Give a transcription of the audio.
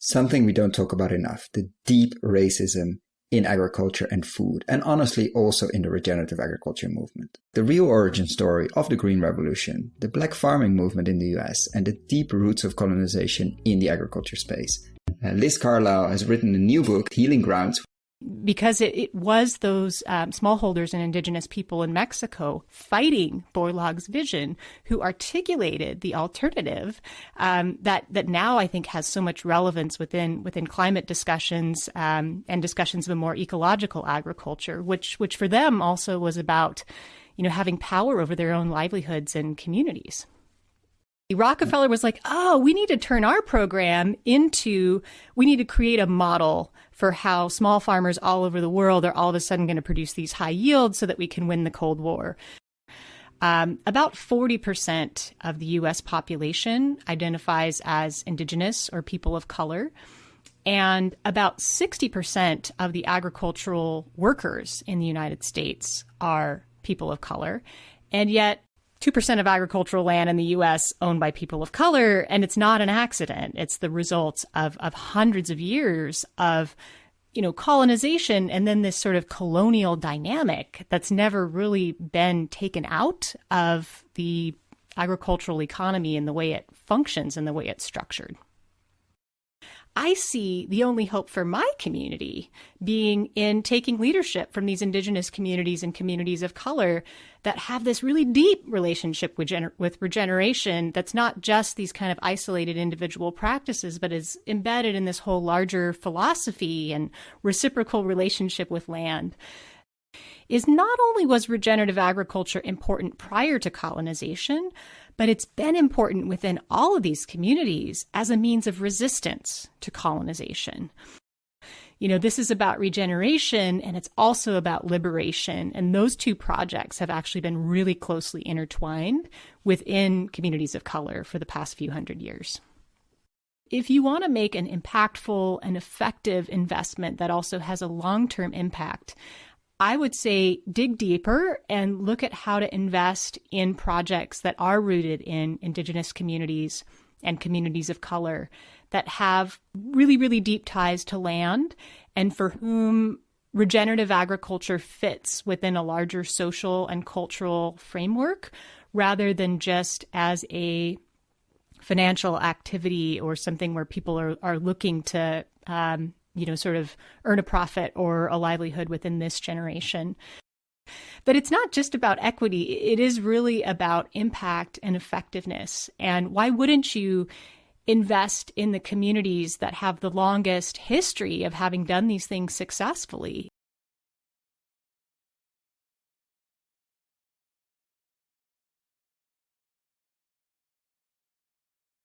something we don't talk about enough, the deep racism in agriculture and food, and honestly also in the regenerative agriculture movement. The real origin story of the Green Revolution, the black farming movement in the US, and the deep roots of colonization in the agriculture space. Liz Carlisle has written a new book, Healing Grounds. Because it was those smallholders and indigenous people in Mexico fighting Borlaug's vision who articulated the alternative that now I think has so much relevance within climate discussions and discussions of a more ecological agriculture, which for them also was about, having power over their own livelihoods and communities. Rockefeller was like, we need to turn our program we need to create a model for how small farmers all over the world are all of a sudden going to produce these high yields so that we can win the Cold War. About 40% of the U.S. population identifies as indigenous or people of color, and about 60% of the agricultural workers in the United States are people of color, and yet 2% of agricultural land in the U.S. owned by people of color, and it's not an accident. It's the result of hundreds of years of, colonization and then this sort of colonial dynamic that's never really been taken out of the agricultural economy and the way it functions and the way it's structured. I see the only hope for my community being in taking leadership from these indigenous communities and communities of color that have this really deep relationship with regeneration that's not just these kind of isolated individual practices, but is embedded in this whole larger philosophy and reciprocal relationship with land. Is not only was regenerative agriculture important prior to colonization, but it's been important within all of these communities as a means of resistance to colonization. This is about regeneration, and it's also about liberation. And those two projects have actually been really closely intertwined within communities of color for the past few hundred years. If you want to make an impactful and effective investment that also has a long-term impact, I would say dig deeper and look at how to invest in projects that are rooted in indigenous communities and communities of color that have really, really deep ties to land and for whom regenerative agriculture fits within a larger social and cultural framework rather than just as a financial activity or something where people are looking to sort of earn a profit or a livelihood within this generation. But it's not just about equity. It is really about impact and effectiveness. And why wouldn't you invest in the communities that have the longest history of having done these things successfully?